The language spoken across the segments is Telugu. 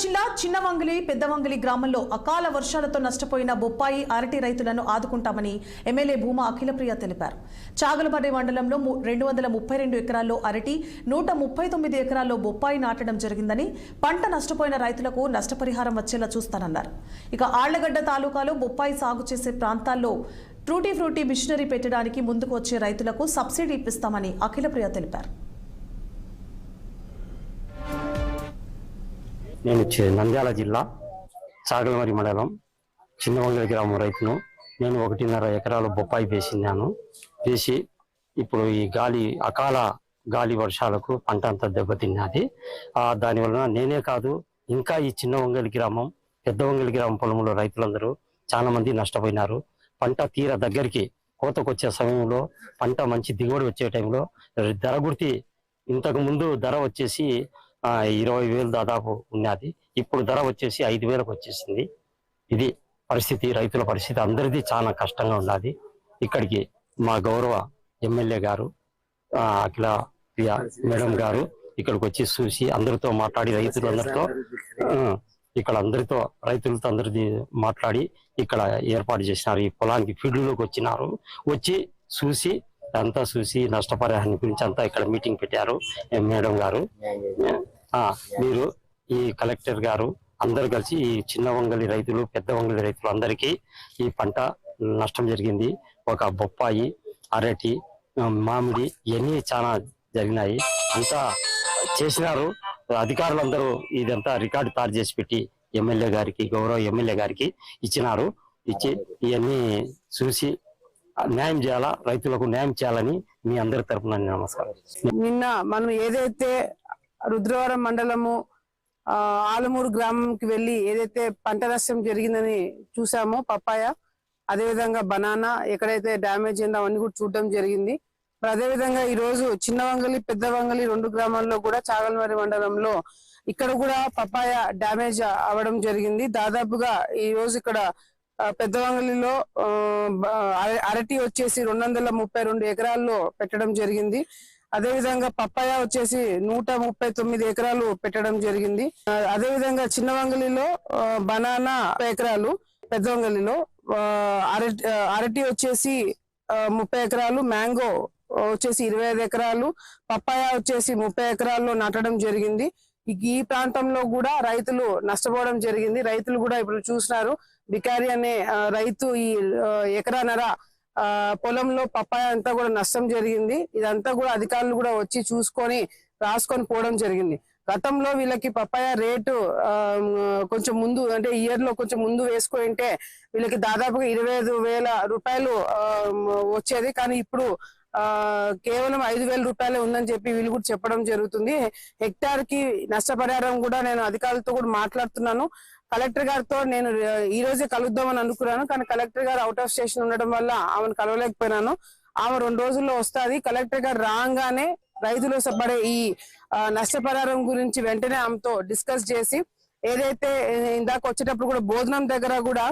జిల్లా చిన్నవంగలి పెద్దవంగలి గ్రామంలో అకాల వర్షాలతో నష్టపోయిన బొప్పాయి అరటి రైతులను ఆదుకుంటామని ఎమ్మెల్యే భూమా అఖిలప్రియ తెలిపారు. చాగలమర్రి మండలంలో 232 ఎకరాల్లో అరటి, 139 ఎకరాల్లో బొప్పాయి నాటడం జరిగిందని, పంట నష్టపోయిన రైతులకు నష్టపరిహారం వచ్చేలా చూస్తానన్నారు. ఇక ఆళ్లగడ్డ తాలూకాలో బొప్పాయి సాగు చేసే ప్రాంతాల్లో ట్రూటీ ఫ్రూటీ మిషనరీ పెట్టడానికి ముందుకు వచ్చే రైతులకు సబ్సిడీ ఇప్పిస్తామని అఖిలప్రియ తెలిపారు. నేను నంద్యాల జిల్లా చాగలమర్రి మండలం చిన్నవంగలి గ్రామం రైతును. నేను 1.5 ఎకరాలు బొప్పాయి వేసి ఇప్పుడు ఈ అకాల గాలి వర్షాలకు పంట అంతా దెబ్బతిన్నది. దానివలన నేనే కాదు, ఇంకా ఈ చిన్నవంగలి గ్రామం పెద్దవంగలి గ్రామం పొలంలో రైతులందరూ చాలా మంది నష్టపోయినారు. పంట తీర దగ్గరికి కోతకొచ్చే సమయంలో, పంట మంచి దిగుబడి వచ్చే టైంలో ధర గుర్తి ఇంతకు ముందు ధర వచ్చేసి 20,000 దాదాపు ఉన్నది. ఇప్పుడు ధర వచ్చేసి 5,000కు వచ్చేసింది. ఇది పరిస్థితి, రైతుల పరిస్థితి అందరిది చాలా కష్టంగా ఉన్నది. ఇక్కడికి మా గౌరవ ఎమ్మెల్యే గారు అఖిల ప్రియ మేడం గారు ఇక్కడికి వచ్చి చూసి అందరితో మాట్లాడి రైతులందరితో రైతులతో అందరిది మాట్లాడి ఇక్కడ ఏర్పాటు చేసినారు. ఈ పొలానికి ఫీల్డ్లోకి వచ్చినారు. వచ్చి చూసి నష్టపరిహారం గురించి అంతా ఇక్కడ మీటింగ్ పెట్టారు. మేడం గారు, మీరు ఈ కలెక్టర్ గారు అందరు కలిసి ఈ చిన్నవంగలి రైతులు పెద్దవంగలి రైతులు అందరికీ ఈ పంట నష్టం జరిగింది. ఒక బొప్పాయి, అరటి, మామిడి ఇవన్నీ చాలా జరిగినాయి. అంతా చేసినారు. అధికారులందరూ ఇదంతా రికార్డు తయారు చేసి పెట్టి ఎమ్మెల్యే గారికి, గౌరవ ఎమ్మెల్యే గారికి ఇచ్చినారు. ఇచ్చి ఇవన్నీ చూసి న్యాయం చేయాలా, రైతులకు న్యాయం చేయాలని మీ అందరి తరఫున నమస్కారం. నిన్న మనం ఏదైతే రుద్రవరం మండలము ఆలమూరు గ్రామంకి వెళ్ళి ఏదైతే పంట నష్టం జరిగిందని చూసామో, పప్పాయ అదేవిధంగా బనానా ఎక్కడైతే డ్యామేజ్ అయిందో అవన్నీ కూడా చూడడం జరిగింది. అదేవిధంగా ఈ రోజు చిన్నవంగలి పెద్దవంగలి 2 గ్రామాల్లో కూడా చాగలమర్రి మండలంలో ఇక్కడ కూడా పప్పాయ డ్యామేజ్ అవ్వడం జరిగింది. దాదాపుగా ఈ రోజు ఇక్కడ పెద్దవంగలిలో అరటి వచ్చేసి 232 ఎకరాల్లో పెట్టడం జరిగింది. అదేవిధంగా పప్పాయ వచ్చేసి 139 ఎకరాలు పెట్టడం జరిగింది. అదేవిధంగా చిన్నవంగలిలో బనానా 30 ఎకరాలు, పెద్దవంగలిలో అరటి వచ్చేసి 30 ఎకరాలు, మ్యాంగో వచ్చేసి 25 ఎకరాలు, పప్పాయ వచ్చేసి 30 ఎకరాల్లో నాటడం జరిగింది. ఈ ప్రాంతంలో కూడా రైతులు నష్టపోవడం జరిగింది. రైతులు కూడా ఇప్పుడు చూసినారు, బికారి అనే రైతు ఈ ఎకరాన్నర పొలంలో పప్పాయ అంతా కూడా నష్టం జరిగింది. ఇదంతా కూడా అధికారులు కూడా వచ్చి చూసుకొని రాసుకొని పోవడం జరిగింది. గతంలో వీళ్ళకి పప్పాయ రేటు కొంచెం ముందు, అంటే ఇయర్ లో కొంచెం ముందు వేసుకుంటే వీళ్ళకి దాదాపుగా 25,000 రూపాయలు వచ్చేది. కానీ ఇప్పుడు కేవలం 5,000 రూపాయలే ఉందని చెప్పి వీళ్ళు కూడా చెప్పడం జరుగుతుంది. హెక్టార్ కి నష్టపరిహారం కూడా నేను అధికారులతో కూడా మాట్లాడుతున్నాను. కలెక్టర్ గారితో నేను ఈ రోజే కలుద్దామని అనుకున్నాను, కానీ కలెక్టర్ గారు అవుట్ ఆఫ్ స్టేషన్ ఉండడం వల్ల ఆమెను కలవలేకపోయినాను. ఆమె 2 రోజుల్లో వస్తుంది. కలెక్టర్ గారు రాగానే రైతులు పడే ఈ నష్టపరిహారం గురించి వెంటనే ఆమెతో డిస్కస్ చేసి, ఏదైతే ఇందాక వచ్చేటప్పుడు కూడా భోజనం దగ్గర కూడా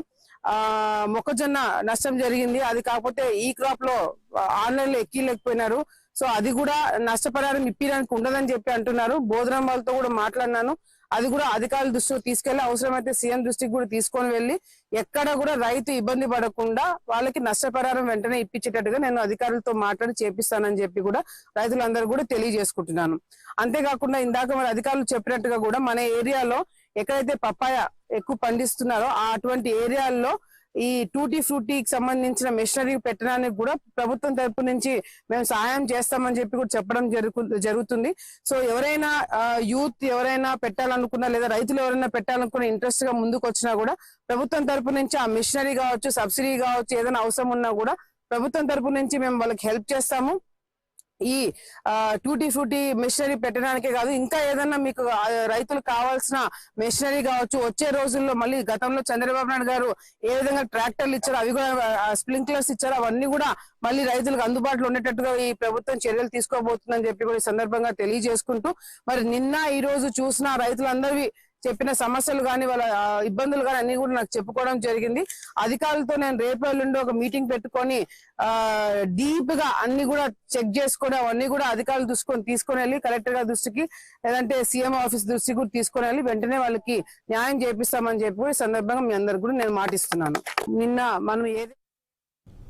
మొక్కజొన్న నష్టం జరిగింది. అది కాకపోతే ఈ క్రాప్ లో ఆన్లైన్ లో ఎక్కిలేకపోయినారు. సో అది కూడా నష్టపరిహారం ఇప్పించడానికి ఉండదని చెప్పి అంటున్నారు. భోజనం వాళ్ళతో కూడా మాట్లాడినాను. అది కూడా అధికారుల దృష్టికి తీసుకెళ్లి, అవసరమైతే సీఎం దృష్టికి కూడా తీసుకొని వెళ్లి, ఎక్కడ కూడా రైతు ఇబ్బంది పడకుండా వాళ్ళకి నష్టపరిహారం వెంటనే ఇప్పించేటట్టుగా నేను అధికారులతో మాట్లాడి చేపిస్తానని చెప్పి కూడా రైతులందరూ కూడా తెలియజేసుకుంటున్నాను. అంతేకాకుండా ఇందాక మన అధికారులు చెప్పినట్టుగా కూడా మన ఏరియాలో ఎక్కడైతే పప్పాయ ఎక్కువ పండిస్తున్నారో అటువంటి ఏరియాల్లో ఈ టూటీ ఫ్రూటీకి సంబంధించిన మెషినరీ పెట్టడానికి కూడా ప్రభుత్వం తరపు నుంచి మేము సహాయం చేస్తామని చెప్పి కూడా చెప్పడం జరుగుతుంది. సో ఎవరైనా యూత్ ఎవరైనా పెట్టాలనుకున్నా, లేదా రైతులు ఎవరైనా పెట్టాలనుకున్న ఇంట్రెస్ట్ గా ముందుకు వచ్చినా కూడా ప్రభుత్వం తరపు నుంచి ఆ మిషనరీ కావచ్చు, సబ్సిడీ కావచ్చు, ఏదైనా అవసరం ఉన్నా కూడా ప్రభుత్వం తరపు నుంచి మేము వాళ్ళకి హెల్ప్ చేస్తాము. ఈ టూటీ ఫ్రూటీ మిషనరీ పెట్టడానికే కాదు, ఇంకా ఏదన్నా మీకు రైతులకు కావాల్సిన మిషనరీ కావచ్చు, వచ్చే రోజుల్లో మళ్ళీ గతంలో చంద్రబాబు నాయుడు గారు ఏ విధంగా ట్రాక్టర్లు ఇచ్చారో, అవి కూడా స్ప్రింక్లర్స్ ఇచ్చారో, అవన్నీ కూడా మళ్ళీ రైతులకు అందుబాటులో ఉండేటట్టుగా ఈ ప్రభుత్వం చర్యలు తీసుకోబోతుందని చెప్పి కూడా ఈ సందర్భంగా తెలియజేసుకుంటూ, మరి నిన్న ఈ రోజు చూసిన రైతులందరివి చెప్పిన సమస్యలు కానీ వాళ్ళ ఇబ్బందులు కానీ అన్ని కూడా నాకు చెప్పుకోవడం జరిగింది. అధికారులతో నేను రేపు ఎల్లుండి ఒక మీటింగ్ పెట్టుకొని డీప్ గా అన్ని కూడా చెక్ చేసుకొని అవన్నీ కూడా అధికారులు తీసుకొని వెళ్ళి కలెక్టర్ గారి దృష్టికి లేదంటే సీఎం ఆఫీస్ దృష్టికి కూడా తీసుకొని వెళ్ళి వెంటనే వాళ్ళకి న్యాయం చేపిస్తామని చెప్పి ఈ సందర్భంగా మీ అందరికి కూడా నేను మాటిస్తున్నాను. నిన్న మనం